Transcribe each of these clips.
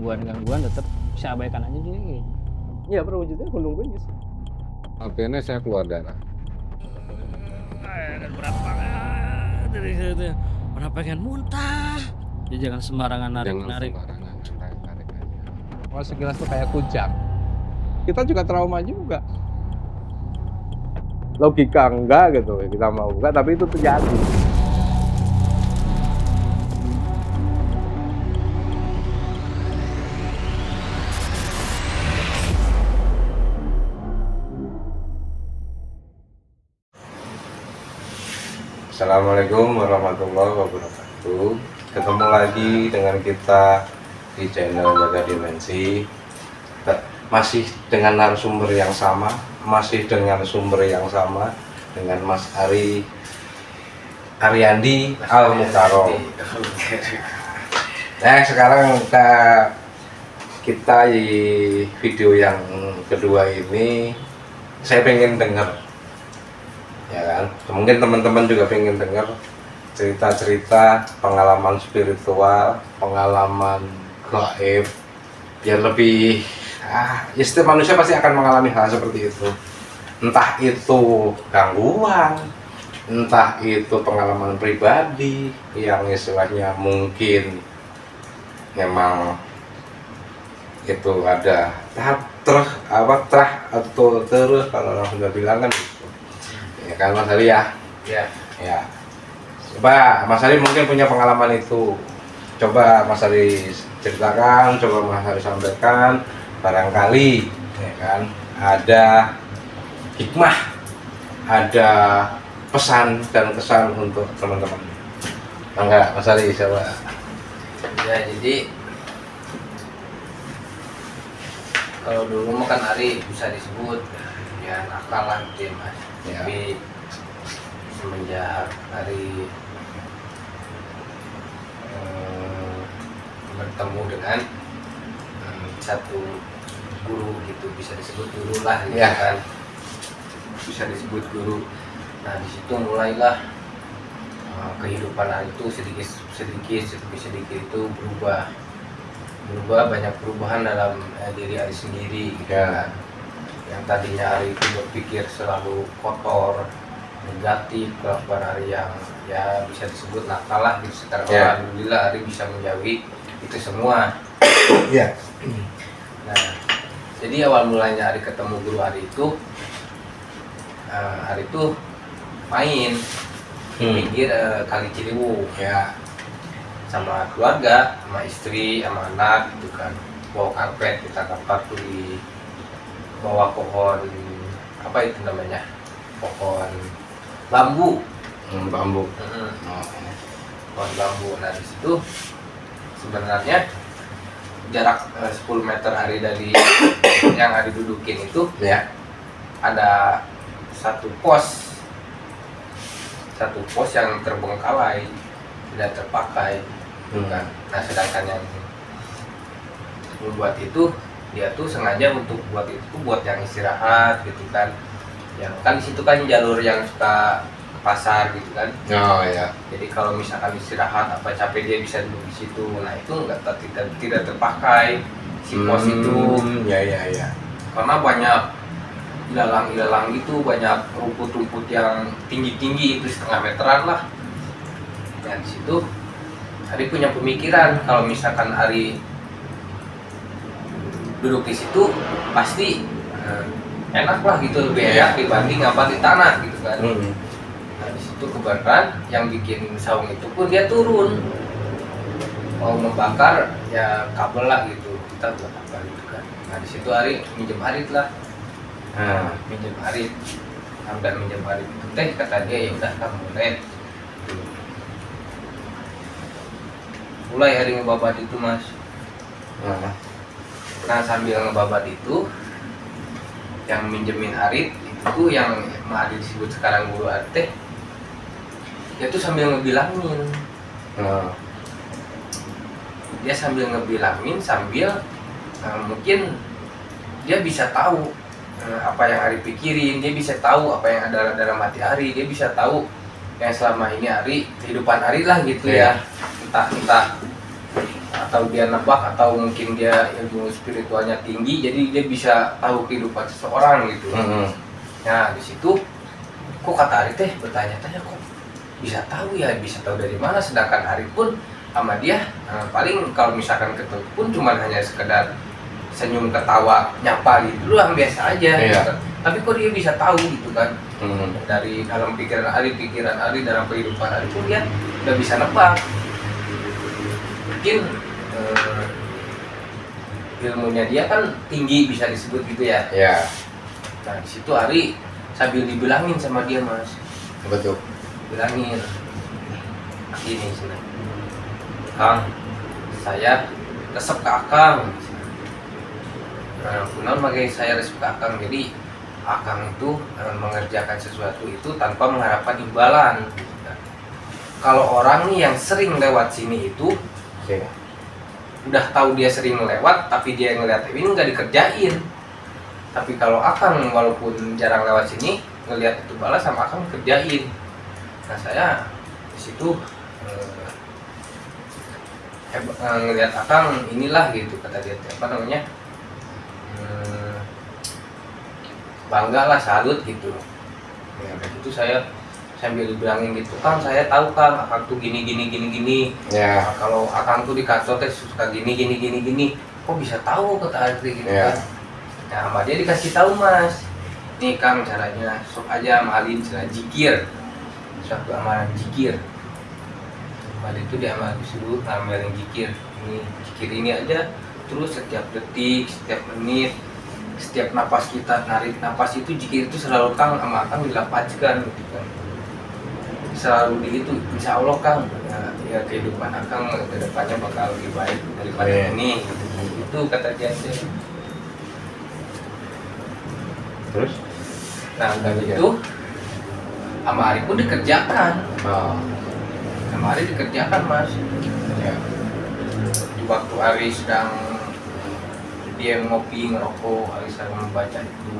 gangguan tetap saya abaikan aja jadi. Iya, perwujudannya gunung bugis. Akhirnya saya keluar darah. Dan berat banget dari situ. Mana pengen muntah. Jadi jangan sembarangan Jangan narik. sembarangan tarik aja. Kalau sekilas tuh kayak kujang. Kita juga trauma juga. Logika enggak gitu, kita mau enggak, tapi itu terjadi. Assalamualaikum warahmatullahi wabarakatuh. Ketemu lagi dengan kita di channel Jaga Dimensi. Masih dengan narasumber yang sama, masih dengan sumber yang sama, dengan Mas Ariandi Al-Mukarrom. Nah, sekarang kita di video yang kedua ini saya pengen dengar, ya kan, mungkin teman-teman juga pengen dengar cerita-cerita pengalaman spiritual, pengalaman gaib yang lebih ya setiap manusia pasti akan mengalami hal seperti itu, entah itu gangguan, entah itu pengalaman pribadi yang istilahnya mungkin memang itu ada terus kalau orang sudah bilang kan gitu. Ya kan Mas Ali ya? Ya. Coba Mas Ali mungkin punya pengalaman itu. Coba Mas Ali ceritakan, coba Mas Ali sampaikan. Barangkali ya kan ada hikmah, ada pesan dan kesan untuk teman-teman. Enggak, Mas Ali coba. Ya, jadi kalau dulu mah kan Ari bisa disebut ya nakal lah gitu ya Mas. Ya. Tapi semenjak Ari bertemu dengan satu guru gitu, bisa disebut guru lah gitu Ya. kan, bisa disebut guru. Nah di situ mulailah kehidupan Ari itu sedikit itu berubah banyak perubahan dalam diri Ari sendiri gitu Ya. kan. Yang tadinya Ari itu berpikir selalu kotor, negatif, kelakuan Ari yang ya bisa disebut nakal lah gitu. Sekarang Ya. alhamdulillah Ari bisa menjauhi itu semua. Iya. Nah, jadi awal mulanya Ari ketemu guru Ari itu Ari itu main di pinggir Kali Ciliwung Ya. sama keluarga, sama istri, sama anak gitu kan. Bawa karpet, kita kampar tuh di bawah pohon apa itu namanya, pohon bambu. Bambu. Mm-mm. Pohon bambu. Nah di situ sebenarnya jarak 10 meter Ari dari yang Ari dudukin itu Ya. ada satu pos yang terbengkalai, tidak terpakai. Kan? Nah sedangkan yang membuat itu dia tuh sengaja untuk buat itu buat yang istirahat gitu kan. Yang kan di situ kan jalur yang suka ke pasar gitu kan. Oh ya. Jadi kalau misalkan istirahat apa capek dia bisa duduk di situ. Nah itu tidak terpakai si pos itu. Ya. Karena banyak ilalang gitu, banyak rumput-rumput yang tinggi-tinggi itu setengah meteran lah. Nah di situ Ari punya pemikiran kalau misalkan Ari duduk di situ pasti enak lah gitu, lebih enak dibanding apa di tanah gitu kan. Nah di situ kebetulan yang bikin saung itu pun dia turun mau membakar ya kabel lah gitu, kita buat apa gitu kan. Nah di situ Ari minjem arit lah, minjem arit, dan minjem arit itu teh kata dia ya udah kamu boleh. Mulai hari ngebabat itu Mas. Nah sambil ngebabat itu yang minjemin arit itu yang Adi disebut sekarang guru arit teh, dia tuh sambil ngebilangin. Dia sambil ngebilangin sambil mungkin dia bisa tahu apa yang Ari pikirin, dia bisa tahu apa yang ada dalam hati Ari, dia bisa tahu yang selama ini Ari, kehidupan Ari lah gitu ya. Entah atau dia nebak atau mungkin dia ilmu spiritualnya tinggi, jadi dia bisa tahu kehidupan seseorang gitu. Nah di situ kok kata Ari teh bertanya-tanya kok bisa tahu ya, bisa tahu dari mana, sedangkan Ari pun sama dia paling kalau misalkan ketemu pun cuma hanya sekedar senyum ketawa nyapa gitu doang, biasa aja gitu. Tapi kok dia bisa tahu gitu kan, dari dalam pikiran Ari dalam kehidupan Ari pun dia udah bisa nebak. Mungkin ilmunya dia kan tinggi bisa disebut gitu ya. Nah di situ Ari sambil dibilangin sama dia Mas. Betul. Bilangin ini sini, Kang, saya resep ke Akang. Nah, benar makai saya resep ke Akang, jadi Akang itu mengerjakan sesuatu itu tanpa mengharapkan imbalan. Kalau orang nih yang sering lewat sini itu, udah tahu dia sering lewat, tapi dia ngeliat ini nggak dikerjain. Tapi kalau Akang walaupun jarang lewat sini, ngeliat itu balas sama Akang kerjain. Nah saya di situ ngelihat Akang inilah gitu, kata dia apa namanya, bangga lah, salut gitu. Ya itu saya sambil dibilangin gitu, Kang saya tahu Kang Akang tuh gini. Nah, kalau Akang tuh di kantor teh suka gini. Kok bisa tahu, kata Ari gitu kan. Nah sama dia dikasih tahu Mas, nih Kang caranya, sok aja amalin cara jikir, suatu amalan jikir. Pada itu diamal disuruh ngamalin jikir ini aja, terus setiap detik, setiap menit, setiap napas kita narik napas itu jikir itu selalu Kang sama Kang dilapaskan gitu kan, selalu di itu insya Allah Kang ya kehidupan Akang ke depannya bakal lebih baik daripada ini gitu. Itu kata dia. Terus? Nah dari itu sama Ari pun dikerjakan. Sama Ari dikerjakan Mas. Di waktu Ari sedang dia ngopi ngerokok, Ari sedang membaca itu.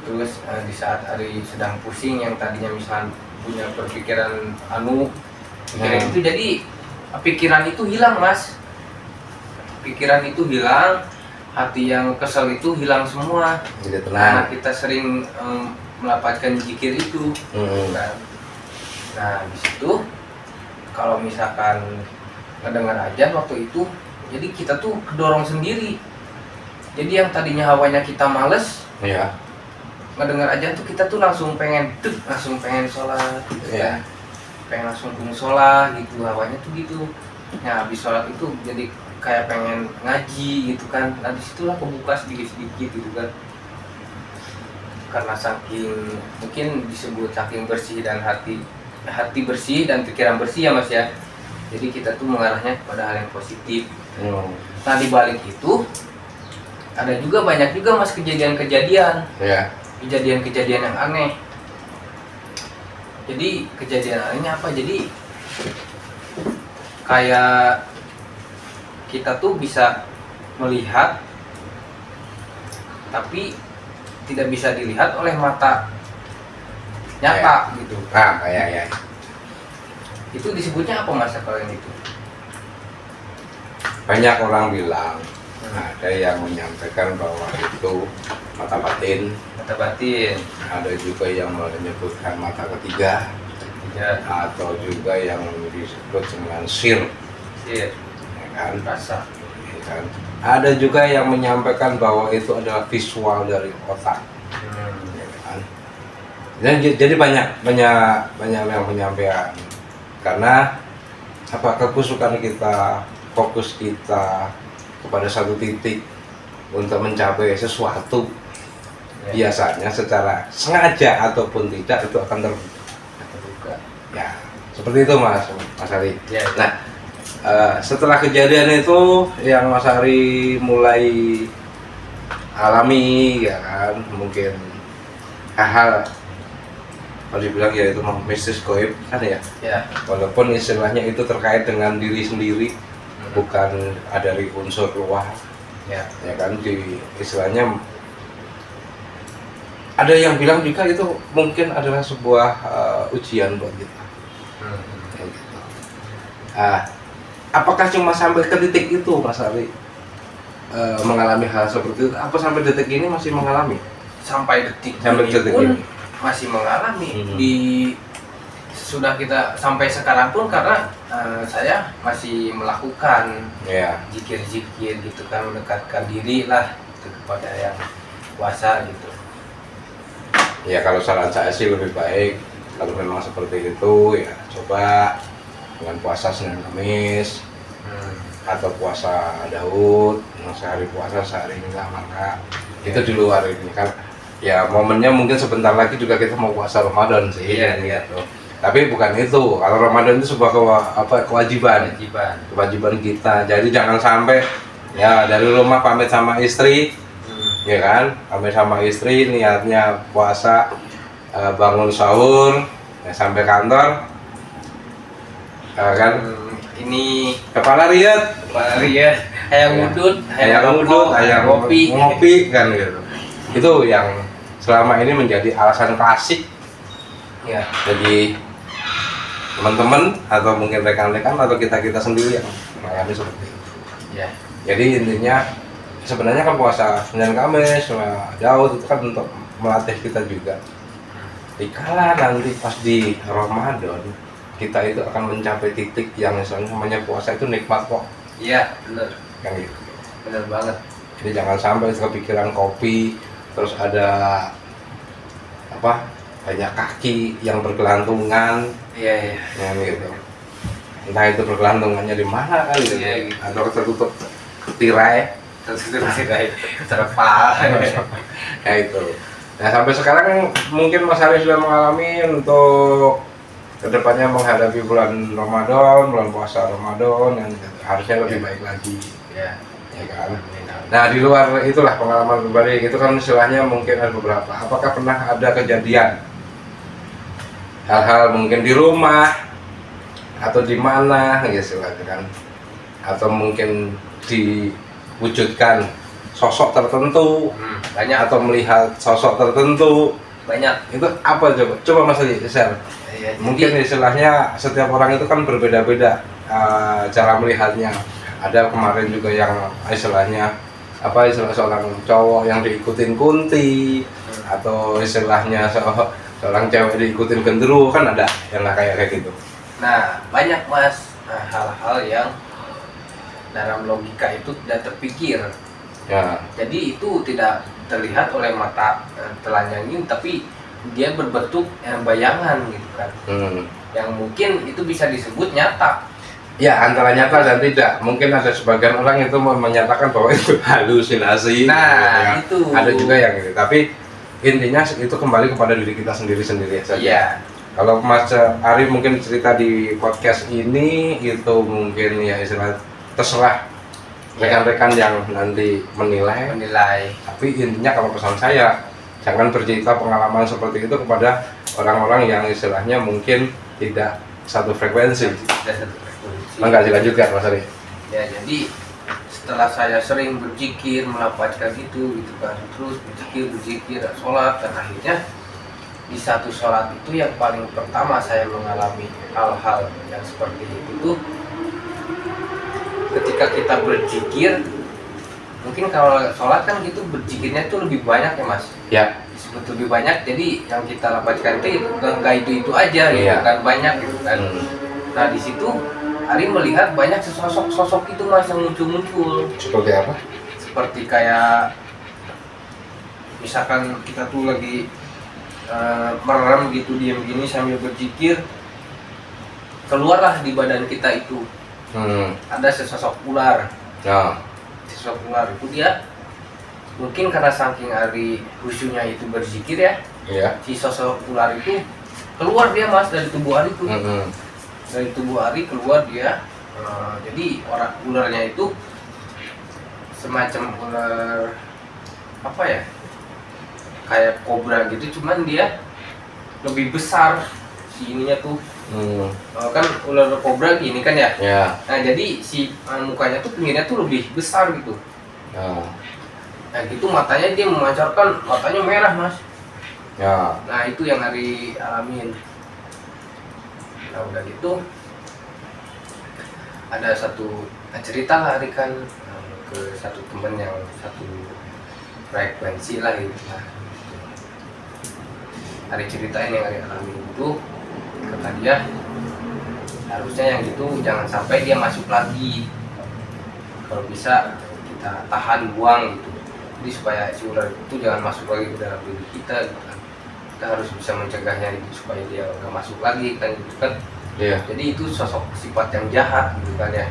Terus di saat Ari sedang pusing yang tadinya misalnya punya berpikiran pikiran itu jadi pikiran itu hilang Mas. Pikiran itu hilang, hati yang kesel itu hilang semua. Jadi tenang. Karena kita sering melapaskan zikir itu. Kan? Nah di situ kalau misalkan ngedengar ajan waktu itu, jadi kita tuh kedorong sendiri. Jadi yang tadinya hawanya kita males, ngedengar ajan tuh kita tuh langsung pengen sholat gitu kan. Pengen langsung sholat gitu, hawanya tuh gitu. Nah habis sholat itu jadi kayak pengen ngaji gitu kan. Nah disitulah kebuka sedikit-sedikit gitu kan. Karena saking mungkin disebut saking bersih dan hati bersih dan pikiran bersih ya Mas ya. Jadi kita tuh mengarahnya kepada hal yang positif. Nah di balik itu ada juga banyak juga Mas kejadian-kejadian yang aneh. Jadi kejadian anehnya apa? Jadi kayak kita tuh bisa melihat tapi tidak bisa dilihat oleh mata nyata gitu. Itu disebutnya apa Mas kalau yang itu? Banyak orang bilang, ada yang menyampaikan bahwa itu mata batin. Ada juga yang menyebutkan mata ketiga. Atau juga yang disebut dengan sir. Ya kan? Rasa. Ya kan? Ada juga yang menyampaikan bahwa itu adalah visual dari otak. Ya kan? Jadi banyak yang menyampaikan. Karena kekusukan kita, fokus kita kepada satu titik untuk mencapai sesuatu, biasanya secara sengaja ataupun tidak itu akan terbuka. Ya, seperti itu Mas Ari. Nah, setelah kejadian itu yang Mas Ari mulai alami, ya kan, mungkin hal-hal kalau dibilang ya itu mistis goib kan ya. Walaupun istilahnya itu terkait dengan diri sendiri, bukan dari unsur luar. Ya kan, di istilahnya ada yang bilang juga itu mungkin adalah sebuah ujian buat kita. Kayak gitu. apakah cuma sampai ke titik itu Mas Ari mengalami hal seperti itu? Apa sampai detik ini masih mengalami? Sampai detik Sampai ini detik pun ini. masih mengalami Mhm. di sudah kita sampai sekarang pun karena saya masih melakukan Ya. zikir-zikir gitu kan, mendekatkan diri lah gitu, kepada yang kuasa gitu. Ya kalau saran saya sih lebih baik kalau memang seperti itu ya coba dengan puasa Senin Kamis atau puasa Daud, sehari puasa sehari enggak maka itu di luar ini kan ya momennya mungkin sebentar lagi juga kita mau puasa Ramadan sih Iya, gitu. Tapi bukan itu, kalau Ramadan itu sebuah kewajiban kewajiban kita, jadi jangan sampai ya dari rumah pamit sama istri ya kan, pamit sama istri niatnya puasa bangun sahur ya, sampai kantor kan Ini kepala riet Pak Ari ya, hayang ngudut, hayang ngopi kan gitu. Itu yang selama ini menjadi alasan klasik ya. jadi teman-teman atau mungkin rekan-rekan atau kita sendiri yang mengalami seperti itu. Ya. Jadi intinya sebenarnya kan puasa Senin Kamis, Daud itu kan untuk melatih kita juga. Dikala nanti pas di Ramadan kita itu akan mencapai titik yang misalnya namanya puasa itu nikmat kok, Iya, benar. kan gitu. Benar banget. Jadi jangan sampai kepikiran kopi, terus ada apa banyak kaki yang bergelantungan, Iya, iya. yang gitu. Entah itu bergelantungannya di mana kan gitu, Iya, gitu. atau tertutup tirai, Terus itu masih kayak terpal. ya itu. Nah sampai sekarang mungkin Mas Ari sudah mengalami untuk kedepannya menghadapi bulan Ramadan, bulan puasa Ramadan yang harusnya lebih baik lagi, Ya. ya kan. Nah di luar itulah pengalaman pribadi itu kan istilahnya mungkin ada beberapa. Apakah pernah ada kejadian hal-hal mungkin di rumah atau di mana gitu kan, atau mungkin diwujudkan sosok tertentu Banyak, atau melihat sosok tertentu, banyak. itu apa coba Mas Ali share. Ya, Mungkin istilahnya setiap orang itu kan berbeda-beda cara melihatnya. Ada kemarin juga yang istilahnya istilah seorang cowok yang diikutin kunti, atau istilahnya seorang cewek diikutin genderuwo, kan ada yang kayak gitu. Nah, banyak Mas hal-hal yang dalam logika itu tidak terpikir. Ya, Jadi itu tidak terlihat oleh mata telanjang ini, tapi dia berbentuk bayangan gitu kan. Yang mungkin itu bisa disebut nyata. ya antara nyata dan tidak. Mungkin ada sebagian orang itu menyatakan bahwa itu halusinasi. Nah, ya. itu. Ada juga yang gitu. Tapi intinya itu kembali kepada diri kita sendiri saja. Iya. Kalau Mas Ari mungkin cerita di podcast ini itu mungkin ya istilah terserah rekan-rekan yang nanti menilai. Tapi intinya kalau pesan saya, jangan bercerita pengalaman seperti itu kepada orang-orang yang istilahnya mungkin tidak satu frekuensi. Enggak dilanjutkan Mas Ari. Ya, jadi setelah saya sering berzikir, melafazkan itu gitu kan, terus berzikir, sholat, dan akhirnya di satu sholat itu yang paling pertama saya mengalami hal-hal yang seperti itu tuh ketika kita berzikir. Mungkin kalau sholat kan gitu berzikirnya tuh lebih banyak ya Mas. Ya. Disebut lebih banyak, jadi yang kita lafazkan itu enggak itu aja gitu Iya. kan, banyak gitu kan. Nah di situ Ari melihat banyak sosok itu Mas yang muncul. Seperti apa? Seperti kayak misalkan kita tuh lagi merem gitu, diam gini sambil berzikir, keluarlah di badan kita itu ada sesosok ular. Ya. Sesosok ular itu dia mungkin karena saking Ari khusyuknya itu berzikir ya, Iya. si sosok ular itu keluar dia Mas dari tubuh Ari itu. Dari tubuh Ari keluar dia. Jadi ularnya itu semacam ular apa ya, kayak kobra gitu, cuman dia lebih besar si ininya tuh. Kan ular kobra gini kan ya. Ya. Nah jadi si mukanya tuh pinggirnya tuh lebih besar gitu. Ya. Nah gitu matanya dia memancarkan, matanya merah Mas. Ya. Nah itu yang Ari alamin. Nah udah gitu ada satu cerita lah Ari kan ke satu temen yang satu frekuensi lah gitu. Nah, Ari ceritain yang Ari alami itu, kata dia harusnya yang itu jangan sampai dia masuk lagi, kalau bisa kita tahan, buang gitu, jadi supaya si ular itu jangan masuk lagi ke dalam diri kita gitu kan. Kita harus bisa mencegahnya itu supaya dia nggak masuk lagi kan gitu kan. Jadi itu sosok sifat yang jahat gitu kan ya,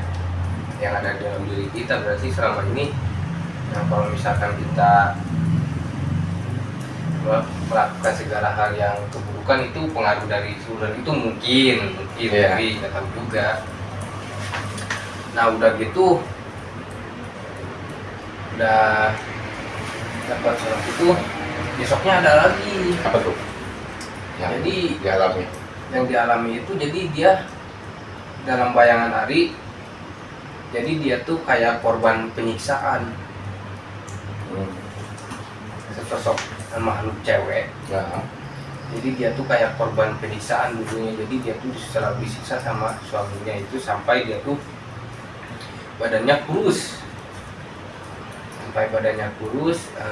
yang ada dalam diri kita. Berarti selama ini kalau misalkan kita melakukan segala hal yang keburukan itu pengaruh dari ular itu mungkin tapi nggak tahu juga. Nah udah gitu, udah dapat surat itu, besoknya ada lagi. Apa tuh? Jadi dialami. Yang dialami itu, jadi dia dalam bayangan Ari, jadi dia tuh kayak korban penyiksaan. Sesosok makhluk cewek. Jadi dia tuh kayak korban penyiksaan dulunya. Jadi dia tuh selalu disiksa sama suaminya itu sampai dia tuh badannya kurus.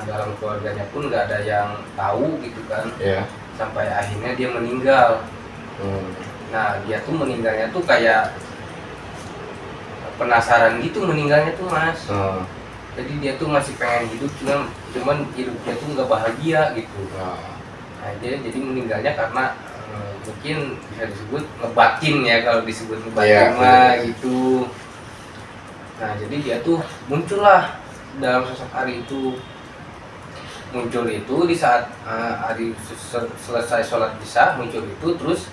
Dalam keluarganya pun nggak ada yang tahu gitu kan. Sampai akhirnya dia meninggal. Nah dia tuh meninggalnya tuh kayak penasaran gitu meninggalnya tuh Mas. Jadi dia tuh masih pengen hidup, cuman hidupnya tuh nggak bahagia gitu. Nah jadi meninggalnya karena mungkin bisa disebut ngebatin ya, kalau disebut ngebatin gitu. Nah jadi dia tuh muncullah dalam sosok Ari itu. Muncul itu di saat Ari selesai sholat isya, muncul itu terus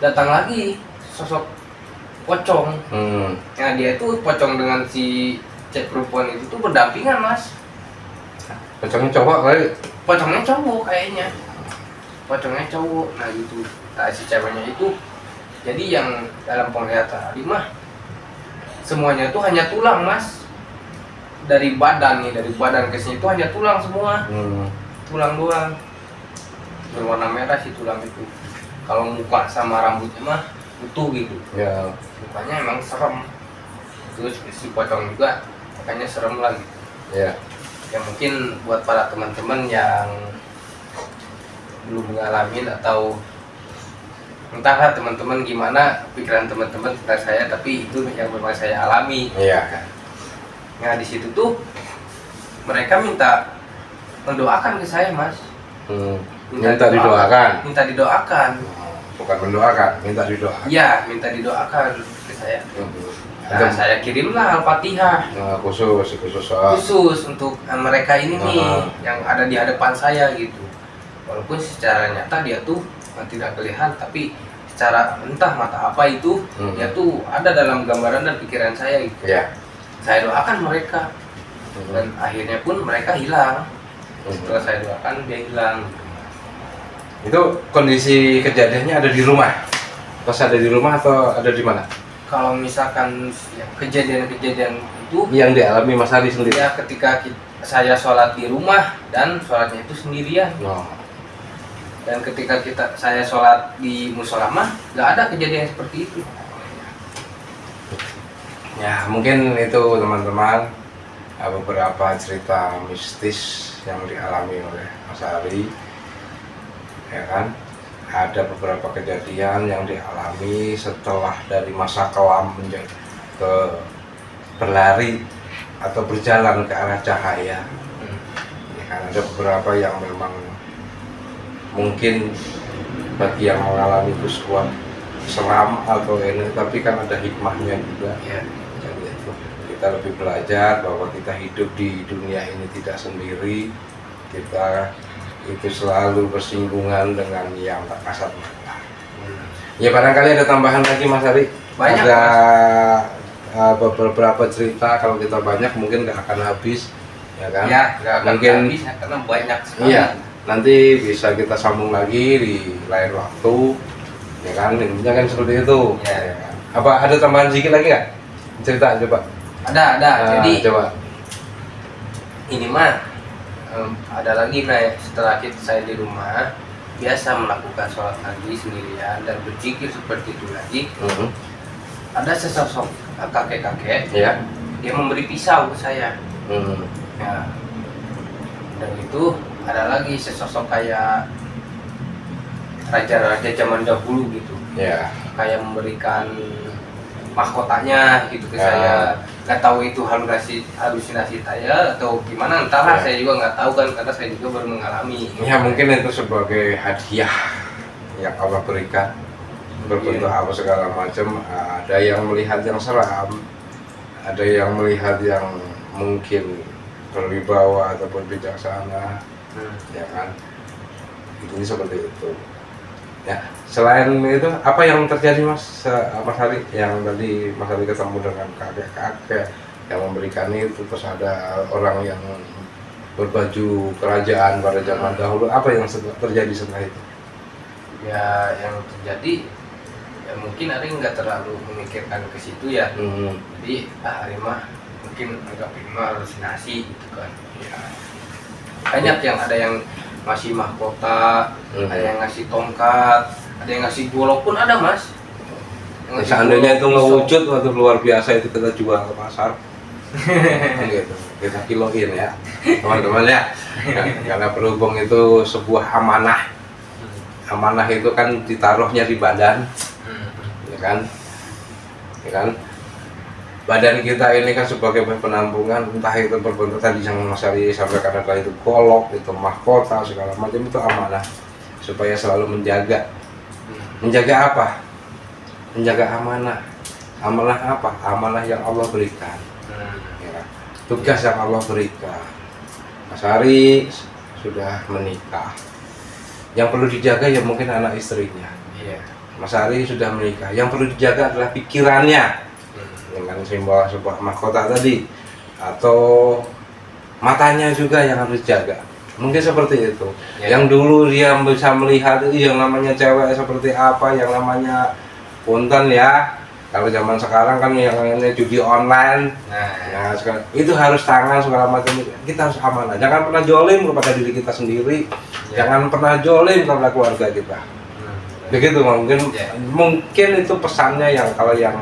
datang lagi sosok pocong. Nah dia itu pocong dengan si cek perempuan itu tuh berdampingan Mas. Pocongnya cowok kali? Pocongnya cowok kayaknya. Nah gitu. Nah si ceweknya itu, jadi yang dalam penglihatan Ari mah semuanya tuh hanya tulang Mas. Dari badan ke sini itu hanya tulang semua. Tulang doang. Berwarna merah si tulang itu. Kalau muka sama rambutnya mah utuh gitu. Mukanya emang serem. Terus si pocong juga makanya serem lah gitu. Ya mungkin buat para teman-teman yang belum mengalami atau entahlah teman-teman gimana pikiran teman-teman tentang saya, tapi itu yang memang saya alami. Nah di situ tuh mereka minta mendoakan ke saya Mas. Minta didoakan. Bukan mendoakan, minta didoakan. Iya, minta didoakan ke saya. Nah saya kirimlah Al-Fatihah khusus untuk mereka ini nih yang ada di hadapan saya gitu. Walaupun secara nyata dia tuh tidak kelihatan, tapi secara entah mata apa itu dia tuh ada dalam gambaran dan pikiran saya gitu. Saya doakan mereka dan akhirnya pun mereka hilang. Setelah saya doakan dia hilang. Itu kondisi kejadiannya ada di rumah? Pas ada di rumah atau ada di mana? Kalau misalkan kejadian-kejadian itu yang dialami Mas Ari sendiri? Ya ketika saya sholat di rumah dan sholatnya itu sendirian. Dan ketika saya sholat di musola mah nggak ada kejadian seperti itu. Ya mungkin itu teman-teman beberapa cerita mistis yang dialami oleh Mas Ari, ya kan. Ada beberapa kejadian yang dialami setelah dari masa kelam berlari atau berjalan ke arah cahaya. Ya kan, ada beberapa yang memang mungkin bagi yang mengalami itu sebuah seram atau ini, tapi kan ada hikmahnya juga. Jadi itu kita lebih belajar bahwa kita hidup di dunia ini tidak sendiri. Kita itu selalu bersinggungan dengan yang tak kasat mata. Ya barangkali ada tambahan lagi Mas Ari? Banyak, ada beberapa cerita, kalau kita banyak mungkin nggak akan habis, ya kan? Nggak akan mungkin habis karena banyak sekali. Iya, nanti bisa kita sambung lagi di lain waktu, ya kan? Intinya kan seperti itu. Ya kan? Apa ada tambahan sedikit lagi nggak? Cerita coba. Ada. Jadi coba. Ini mah ada lagi setelah saya di rumah biasa melakukan sholat pagi sendirian dan berzikir seperti itu lagi. Ada sesosok kakek-kakek, Ya. dia memberi pisau ke saya. Hmm. Ya. Dan itu ada lagi sesosok kayak raja-raja zaman dahulu gitu, Ya. kayak memberikan mahkotanya gitu ke Ya. saya. Nggak tahu itu halusinasi saya atau gimana, entahlah, Ya. saya juga nggak tahu kan, karena saya juga baru mengalami. Ya mungkin itu sebagai hadiah yang Allah berikan berbentuk Iya. apa segala macam. Ada yang melihat yang seram, ada yang melihat yang mungkin berwibawa ataupun bijaksana, ya kan? Ini seperti itu. Ya, selain itu apa yang terjadi Mas Hari yang tadi Mas Hari ketemu dengan kakek-kakek yang memberikan itu, terus ada orang yang berbaju kerajaan pada zaman dahulu, apa yang terjadi setelah itu? Ya yang terjadi ya mungkin Ari nggak terlalu memikirkan ke situ ya. Jadi Ari mah mungkin agak halusinasi gitu kan. Ya. Banyak yang ada yang ngasih mahkota, ada yang ngasih tongkat, ada yang ngasih golok pun ada Mas. Yang ngasih Seandainya itu golok, ngewujud waktu luar biasa, itu kita jual ke pasar. Gitu. Kita kiloin ya teman-teman ya. Karena berhubung itu sebuah amanah. Amanah itu kan ditaruhnya di badan, ya kan? Ya kan? Badan kita ini kan sebagai penampungan, entah itu berbentuk tadi yang Mas Ari sampaikan, adalah itu golok, itu mahkota, segala macam, itu amanah supaya selalu menjaga. Menjaga apa? Menjaga amanah. Amanah apa? Amanah yang Allah berikan. Ya. Tugas yang Allah berikan. Mas Ari sudah menikah. Yang perlu dijaga ya mungkin anak istrinya. Iya. Mas Ari sudah menikah. Yang perlu dijaga adalah pikirannya. Dengan simbol sebuah mahkota tadi, atau matanya juga yang harus dijaga. Mungkin seperti itu. Ya. Yang dulu dia bisa melihat yang namanya cewek seperti apa, yang namanya punten ya. Kalau zaman sekarang kan yang namanya judi online. Nah, sekarang itu harus tangan segala macam. Kita harus amanah. Jangan pernah jolim kepada diri kita sendiri. Ya. Jangan pernah jolim kepada keluarga kita. Begitu mungkin. Ya. Mungkin itu pesannya yang kalau yang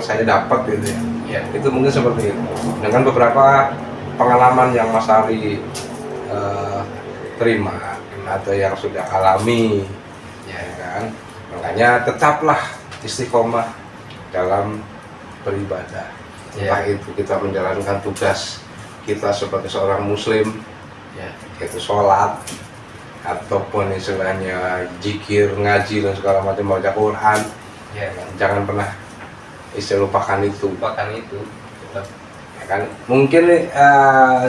saya dapat gitu ya. Ya. Itu mungkin seperti itu. Dengan beberapa pengalaman yang Mas Ari terima atau yang sudah alami, ya kan. Makanya tetaplah istiqomah dalam beribadah. Entah itu kita menjalankan tugas kita sebagai seorang muslim, yaitu sholat, ataupun istilahnya zikir, ngaji dan segala macam, baca Quran. Jangan pernah lupakan itu. Ya kan? Mungkin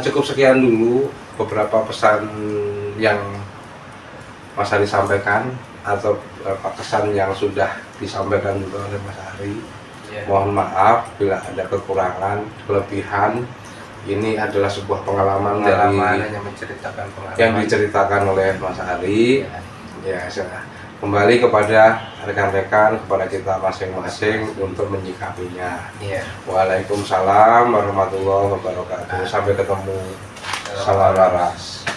cukup sekian dulu beberapa pesan yang Mas Ari sampaikan, atau beberapa kesan yang sudah disampaikan juga oleh Mas Ari. Mohon maaf bila ada kekurangan, kelebihan. Ini adalah sebuah pengalaman yang diceritakan oleh Mas Ari. Ya, kembali kepada rekan-rekan, kepada kita masing-masing untuk menyikapinya. Waalaikumsalam warahmatullahi wabarakatuh. Sampai ketemu. Salam waras.